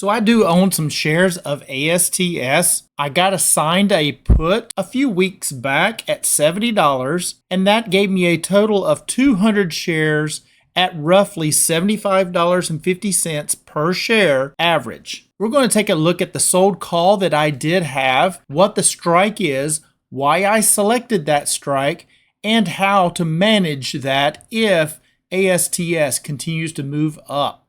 So I do own some shares of ASTS. I got assigned a put a few weeks back at $70, and that gave me a total of 200 shares at roughly $75.50 per share average. We're going to take a look at the sold call that I did have, what the strike is, why I selected that strike, and how to manage that if ASTS continues to move up.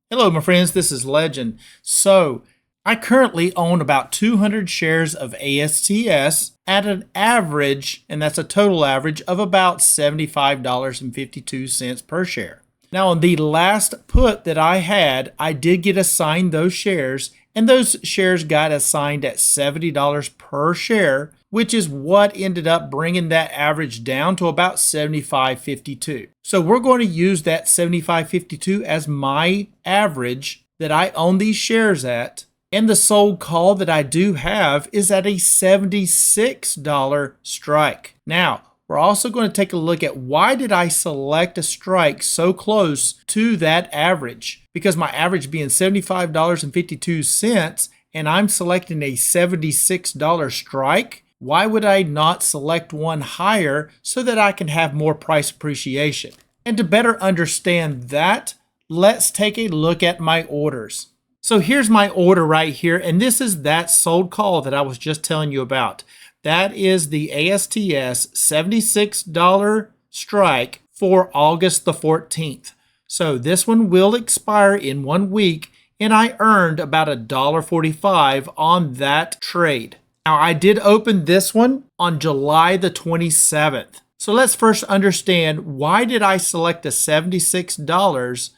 Hello, my friends, this is Legend. So, I currently own about 200 shares of ASTS at an average, and that's a total average, of about $75.52 per share. Now, on the last put that I had, I did get assigned those shares, and those shares got assigned at $70 per share, which is what ended up bringing that average down to about $75.52. So we're going to use that $75.52 as my average that I own these shares at. And the sold call that I do have is at a $76 strike. Now, we're also going to take a look at why did I select a strike so close to that average? Because my average being $75.52 and I'm selecting a $76 strike, why would I not select one higher so that I can have more price appreciation? And to better understand that, let's take a look at my orders. So here's my order right here, and this is that sold call that I was just telling you about. That is the ASTS $76 strike for August the 14th. So this one will expire in 1 week, and I earned about $1.45 on that trade. Now, I did open this one on July the 27th. So let's first understand, why did I select a $76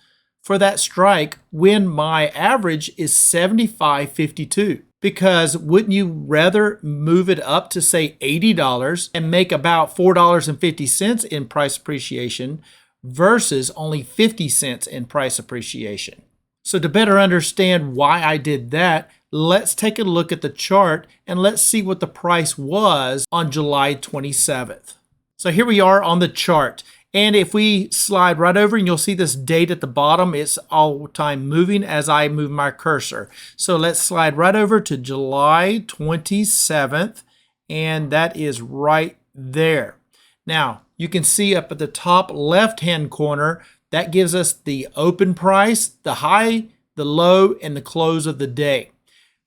for that strike when my average is $75.52? Because wouldn't you rather move it up to, say, $80 and make about $4.50 in price appreciation versus only 50 cents in price appreciation? So to better understand why I did that, let's take a look at the chart and let's see what the price was on July 27th. So here we are on the chart. And if we slide right over, and you'll see this date at the bottom, it's all time moving as I move my cursor. So let's slide right over to July 27th, and that is right there. Now, you can see up at the top left-hand corner, that gives us the open price, the high, the low, and the close of the day.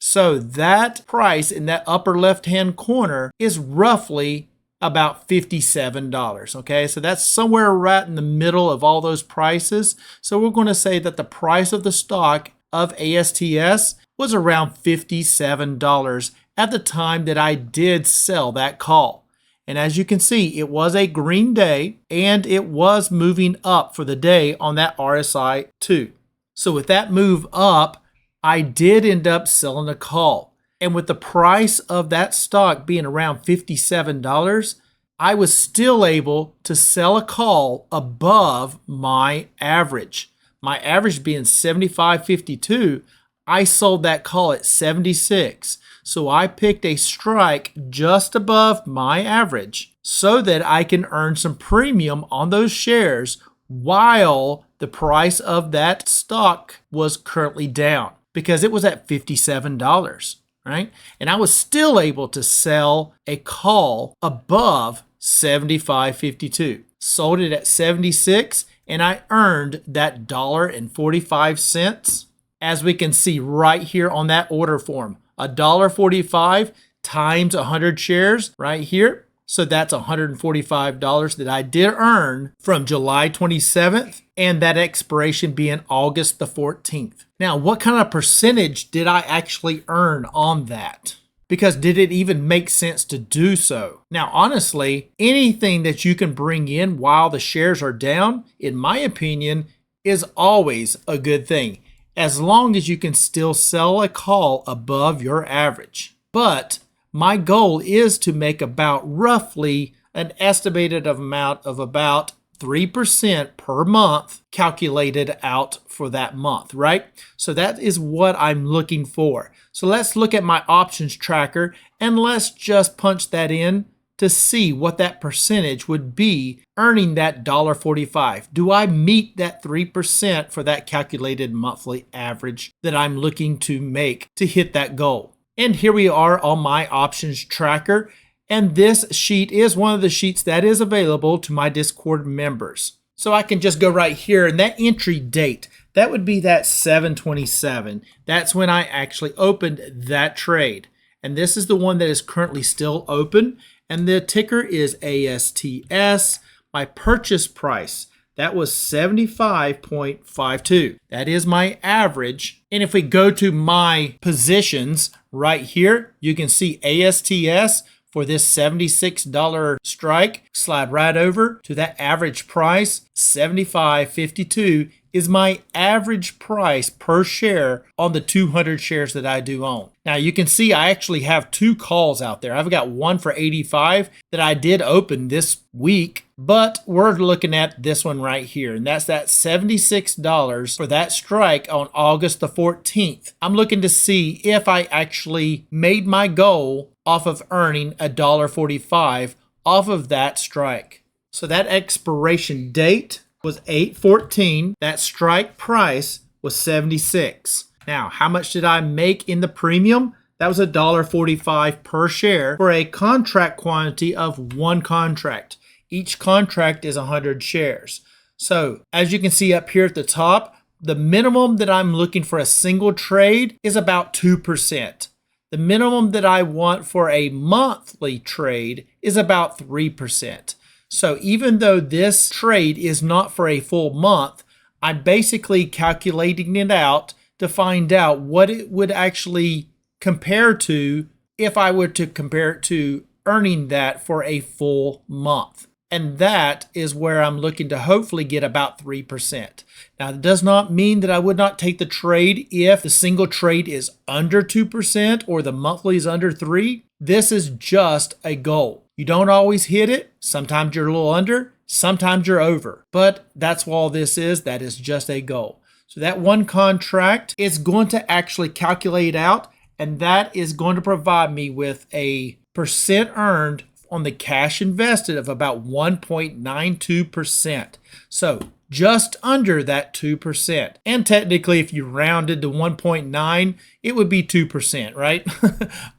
So that price in that upper left-hand corner is roughly about $57, okay? So that's somewhere right in the middle of all those prices. So we're going to say that the price of the stock of ASTS was around $57 at the time that I did sell that call. And as you can see, it was a green day and it was moving up for the day on that RSI 2. So with that move up, I did end up selling a call. And with the price of that stock being around $57, I was still able to sell a call above my average. My average being $75.52, I sold that call at $76. So I picked a strike just above my average so that I can earn some premium on those shares while the price of that stock was currently down, because it was at $57, right? And I was still able to sell a call above $75.52. Sold it at $76, and I earned that $1.45. As we can see right here on that order form, $1.45 times 100 shares right here. So that's $145 that I did earn from July 27th and that expiration being August the 14th. Now, what kind of percentage did I actually earn on that? Because did it even make sense to do so? Now, honestly, anything that you can bring in while the shares are down, in my opinion, is always a good thing, as long as you can still sell a call above your average. But my goal is to make about roughly an estimated amount of about 3% per month calculated out for that month, right? So that is what I'm looking for. So let's look at my options tracker and let's just punch that in to see what that percentage would be earning that $1.45. Do I meet that 3% for that calculated monthly average that I'm looking to make to hit that goal? And here we are on my options tracker. And this sheet is one of the sheets that is available to my Discord members. So I can just go right here, and that entry date, that would be that 7/27. That's when I actually opened that trade. And this is the one that is currently still open. And the ticker is ASTS. My purchase price, that was 75.52. That is my average. And if we go to my positions right here, you can see ASTS for this $76 strike. Slide right over to that average price, $75.52 is my average price per share on the 200 shares that I do own. Now you can see I actually have two calls out there. I've got one for 85 that I did open this week, but we're looking at this one right here, and that's that $76 for that strike on August the 14th. I'm looking to see if I actually made my goal off of earning $1.45 off of that strike. So that expiration date was 8/14. That strike price was 76. Now, how much did I make in the premium? That was $1.45 per share for a contract quantity of one contract. Each contract is 100 shares. So, as you can see up here at the top, the minimum that I'm looking for a single trade is about 2%. The minimum that I want for a monthly trade is about 3%. So even though this trade is not for a full month, I'm basically calculating it out to find out what it would actually compare to if I were to compare it to earning that for a full month. And that is where I'm looking to hopefully get about 3%. Now, it does not mean that I would not take the trade if the single trade is under 2% or the monthly is under 3%. This is just a goal. You don't always hit it. Sometimes you're a little under, sometimes you're over. But that's what all this is. That is just a goal. So that one contract is going to actually calculate out, and that is going to provide me with a percent earned on the cash invested of about 1.92%. So just under that 2%. And technically, if you rounded to 1.9, it would be 2%, right?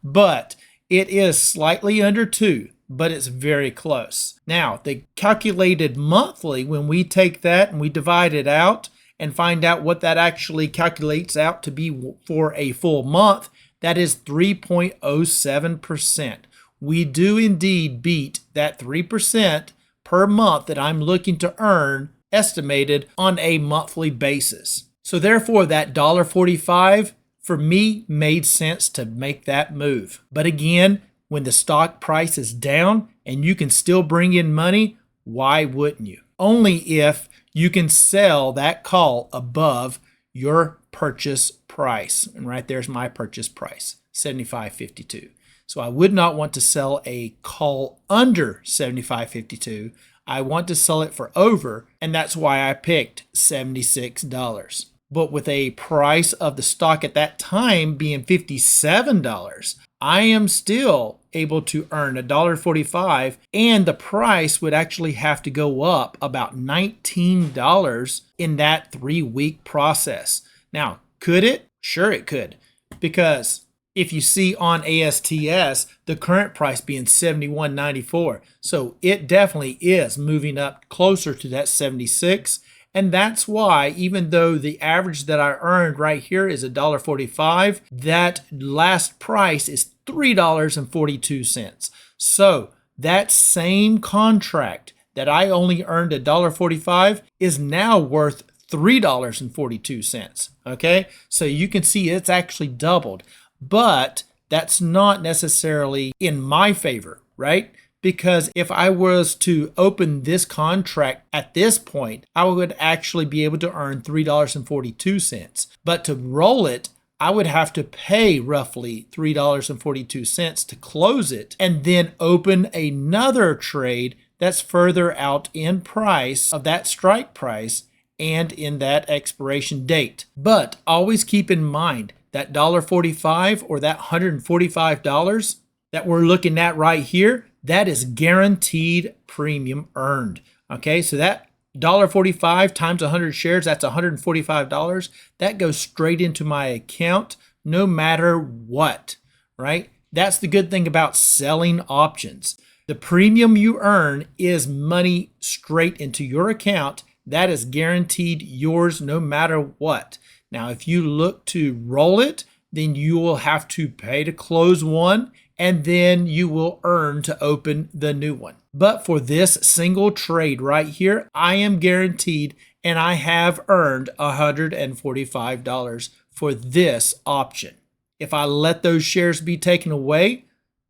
But it is slightly under 2, but it's very close. Now, the calculated monthly, when we take that and we divide it out and find out what that actually calculates out to be for a full month, that is 3.07%. We do indeed beat that 3% per month that I'm looking to earn estimated on a monthly basis. So therefore, that $1.45 for me made sense to make that move. But again, when the stock price is down and you can still bring in money, why wouldn't you? Only if you can sell that call above your purchase price. And right there's my purchase price, $75.52. So I would not want to sell a call under $75.52. I want to sell it for over, and that's why I picked $76. But with a price of the stock at that time being $57, I am still able to earn $1.45, and the price would actually have to go up about $19 in that 3-week process. Now, could it? Sure it could, because if you see on ASTS, the current price being $71.94. So it definitely is moving up closer to that 76. And that's why, even though the average that I earned right here is $1.45, that last price is $3.42. So that same contract that I only earned $1.45 is now worth $3.42. Okay, so you can see it's actually doubled. But that's not necessarily in my favor, right? Because if I was to open this contract at this point, I would actually be able to earn $3.42. But to roll it, I would have to pay roughly $3.42 to close it and then open another trade that's further out in price of that strike price and in that expiration date. But always keep in mind, that $1.45 or that $145 that we're looking at right here, that is guaranteed premium earned. Okay, so that $1.45 times 100 shares, that's $145. That goes straight into my account no matter what, right? That's the good thing about selling options. The premium you earn is money straight into your account. That is guaranteed yours no matter what. Now, if you look to roll it, then you will have to pay to close one, and then you will earn to open the new one. But for this single trade right here, I am guaranteed, and I have earned $145 for this option. If I let those shares be taken away,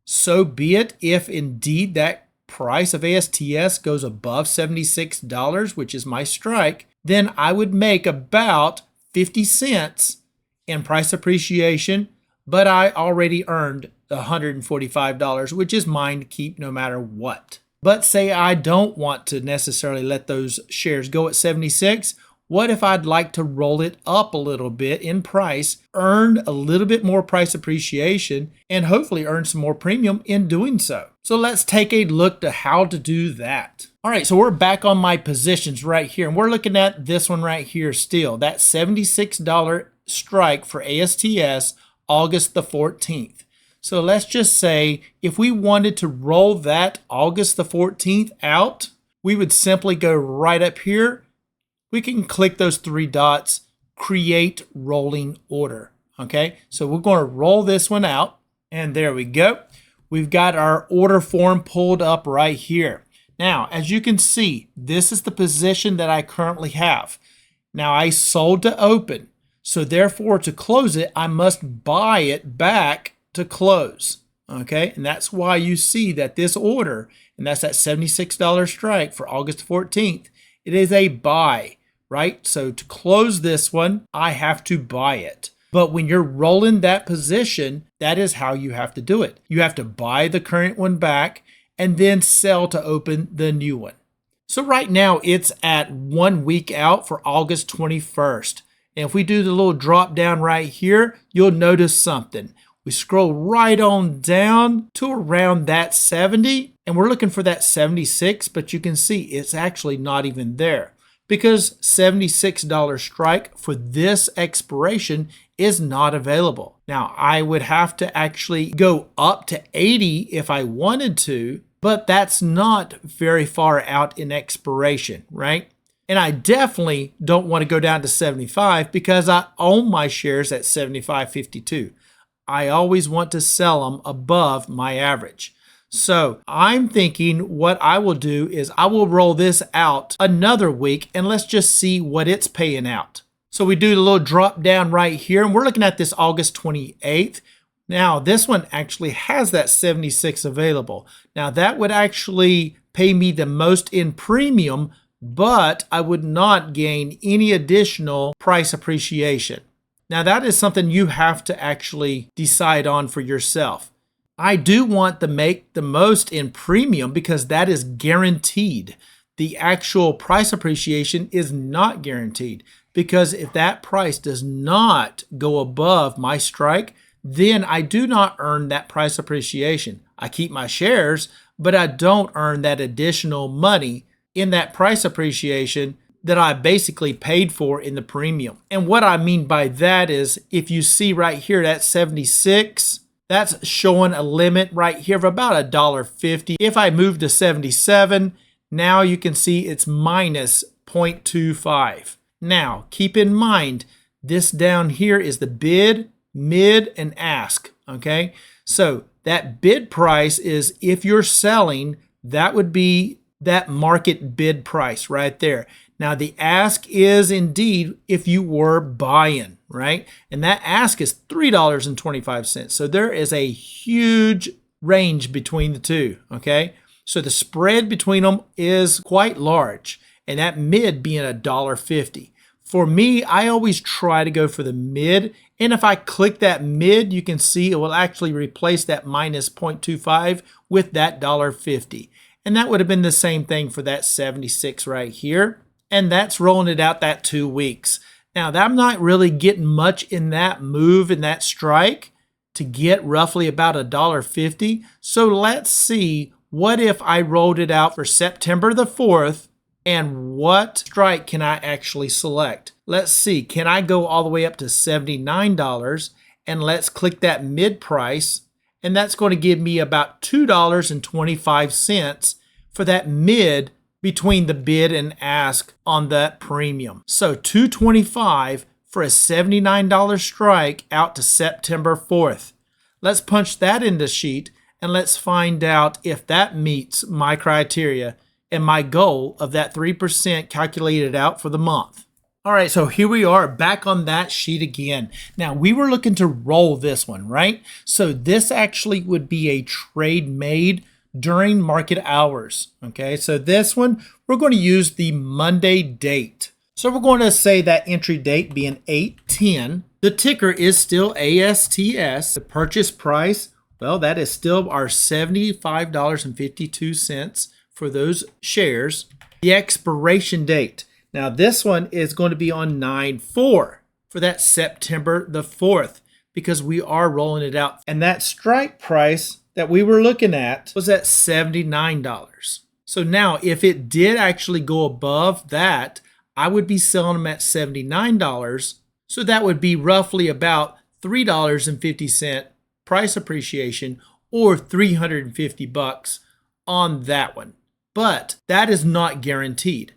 so be it. If indeed that price of ASTS goes above $76, which is my strike, then I would make about 50 cents in price appreciation, but I already earned $145, which is mine to keep no matter what. But say I don't want to necessarily let those shares go at 76. What if I'd like to roll it up a little bit in price, earn a little bit more price appreciation, and hopefully earn some more premium in doing so? So let's take a look to how to do that. All right, so we're back on my positions right here, and we're looking at this one right here still, that $76 strike for ASTS August the 14th. So let's just say if we wanted to roll that August the 14th out, we would simply go right up here. We can click those three dots, create rolling order. Okay, so we're going to roll this one out, and there we go. We've got our order form pulled up right here. Now, as you can see, this is the position that I currently have. Now, I sold to open, so therefore to close it, I must buy it back to close. Okay, and that's why you see that this order, and that's that $76 strike for August 14th, it is a buy. Right? So to close this one, I have to buy it. But when you're rolling that position, that is how you have to do it. You have to buy the current one back and then sell to open the new one. So right now it's at 1 week out for August 21st. And if we do the little drop down right here, you'll notice something. We scroll right on down to around that 70, and we're looking for that 76, but you can see it's actually not even there, because $76 strike for this expiration is not available. Now, I would have to actually go up to 80 if I wanted to, but that's not very far out in expiration, right? And I definitely don't want to go down to 75 because I own my shares at 75.52. I always want to sell them above my average. So I'm thinking what I will do is I will roll this out another week, and let's just see what it's paying out. So we do the little drop down right here, and we're looking at this August 28th. Now this one actually has that 76 available. Now that would actually pay me the most in premium, but I would not gain any additional price appreciation. Now that is something you have to actually decide on for yourself. I do want to make the most in premium because that is guaranteed. The actual price appreciation is not guaranteed, because if that price does not go above my strike, then I do not earn that price appreciation. I keep my shares, but I don't earn that additional money in that price appreciation that I basically paid for in the premium. And what I mean by that is, if you see right here, that 76, that's showing a limit right here of about $1.50. If I move to 77, now you can see it's minus 0.25. Now, keep in mind, this down here is the bid, mid, and ask, okay? So that bid price is, if you're selling, that would be that market bid price right there. Now, the ask is indeed if you were buying, right? And that ask is $3.25. So there is a huge range between the two, okay? So the spread between them is quite large, and that mid being $1.50. For me, I always try to go for the mid, and if I click that mid, you can see it will actually replace that minus 0.25 with that $1.50. And that would have been the same thing for that 76 right here. And that's rolling it out that 2 weeks. Now, I'm not really getting much in that move, in that strike, to get roughly about $1.50. So let's see what if I rolled it out for September the 4th, and what strike can I actually select? Let's see, can I go all the way up to $79? And let's click that mid price, and that's going to give me about $2.25 for that mid between the bid and ask on that premium. So $2.25 for a $79 strike out to September 4th. Let's punch that in the sheet and let's find out if that meets my criteria and my goal of that 3% calculated out for the month. All right, so here we are back on that sheet again. Now, we were looking to roll this one, right? So this actually would be a trade made during market hours, okay? So this one, we're going to use the Monday date. So we're going to say that entry date being 8/10. The ticker is still ASTS. The purchase price, well, that is still our $75.52 for those shares. The expiration date. Now this one is going to be on 9/4 for that September the 4th because we are rolling it out. And that strike price that we were looking at was at $79. So now if it did actually go above that, I would be selling them at $79. So that would be roughly about $3.50 price appreciation or $350 on that one. But that is not guaranteed.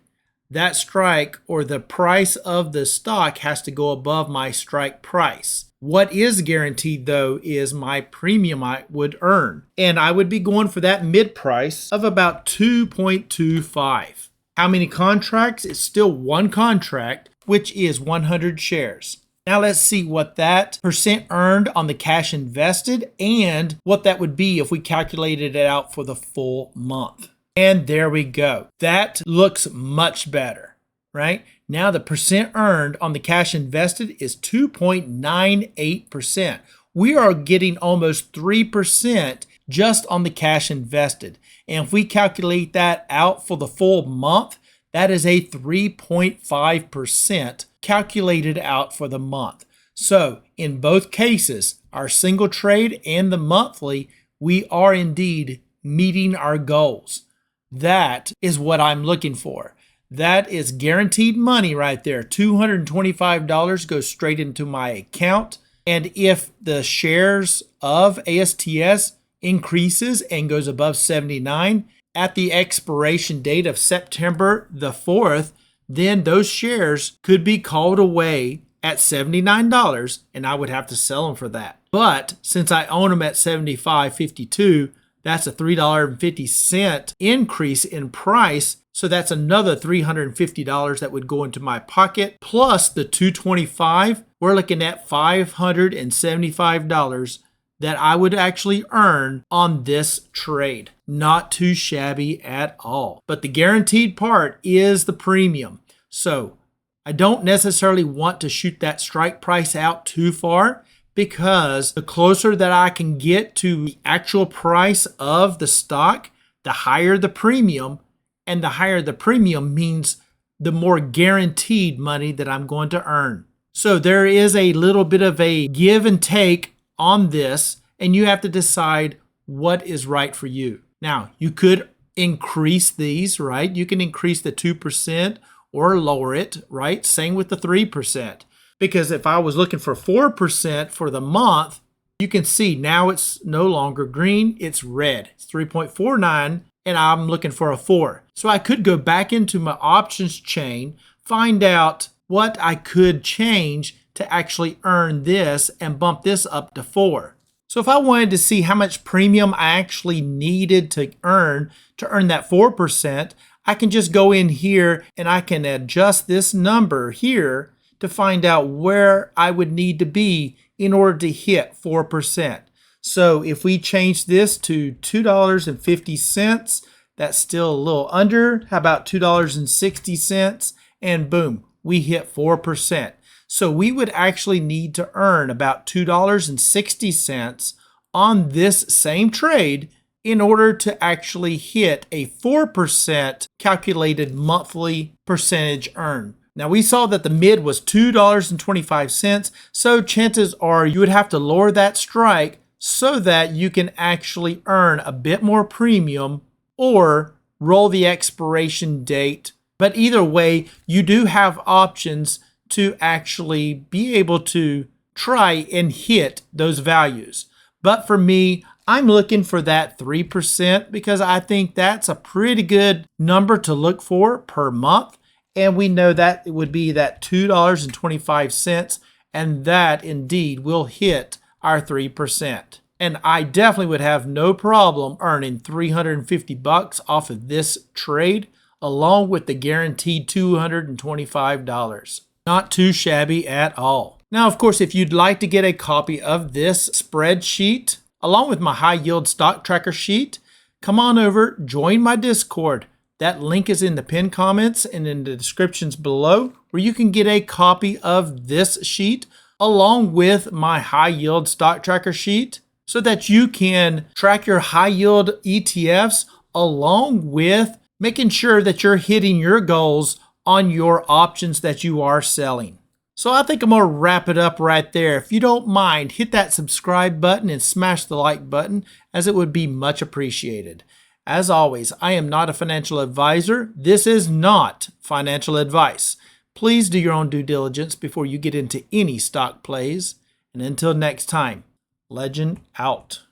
That strike or the price of the stock has to go above my strike price. What is guaranteed though is my premium I would earn. And I would be going for that mid price of about 2.25. How many contracts? It's still one contract, which is 100 shares. Now let's see what that percent earned on the cash invested and what that would be if we calculated it out for the full month. And there we go. That looks much better, right? Now the percent earned on the cash invested is 2.98%. We are getting almost 3% just on the cash invested. And if we calculate that out for the full month, that is a 3.5% calculated out for the month. So in both cases, our single trade and the monthly, we are indeed meeting our goals. That is what I'm looking for. That is guaranteed money right there. $225 goes straight into my account. And if the shares of ASTS increases and goes above 79 at the expiration date of September the 4th, then those shares could be called away at $79 and I would have to sell them for that. But since I own them at $75.52, that's a $3.50 increase in price. So that's another $350 that would go into my pocket. Plus the $225, we're looking at $575 that I would actually earn on this trade. Not too shabby at all. But the guaranteed part is the premium. So I don't necessarily want to shoot that strike price out too far, because the closer that I can get to the actual price of the stock, the higher the premium, and the higher the premium means the more guaranteed money that I'm going to earn. So there is a little bit of a give and take on this, and you have to decide what is right for you. Now, you could increase these, right? You can increase the 2% or lower it, right? Same with the 3%. Because if I was looking for 4% for the month, you can see now it's no longer green, it's red. It's 3.49 and I'm looking for a 4. So I could go back into my options chain, find out what I could change to actually earn this and bump this up to 4. So if I wanted to see how much premium I actually needed to earn that 4%, I can just go in here and I can adjust this number here to find out where I would need to be in order to hit 4%. So if we change this to $2.50, that's still a little under. How about $2.60? And boom, we hit 4%. So we would actually need to earn about $2.60 on this same trade in order to actually hit a 4% calculated monthly percentage earn. Now we saw that the mid was $2.25, so chances are you would have to lower that strike so that you can actually earn a bit more premium or roll the expiration date. But either way, you do have options to actually be able to try and hit those values. But for me, I'm looking for that 3% because I think that's a pretty good number to look for per month. And we know that it would be that $2.25, and that indeed will hit our 3%. And I definitely would have no problem earning $350 off of this trade, along with the guaranteed $225. Not too shabby at all. Now, of course, if you'd like to get a copy of this spreadsheet, along with my high yield stock tracker sheet, come on over, join my Discord. That link is in the pinned comments and in the descriptions below, where you can get a copy of this sheet along with my high yield stock tracker sheet so that you can track your high yield ETFs along with making sure that you're hitting your goals on your options that you are selling. So I think I'm going to wrap it up right there. If you don't mind, hit that subscribe button and smash the like button, as it would be much appreciated. As always, I am not a financial advisor. This is not financial advice. Please do your own due diligence before you get into any stock plays. And until next time, Legend out.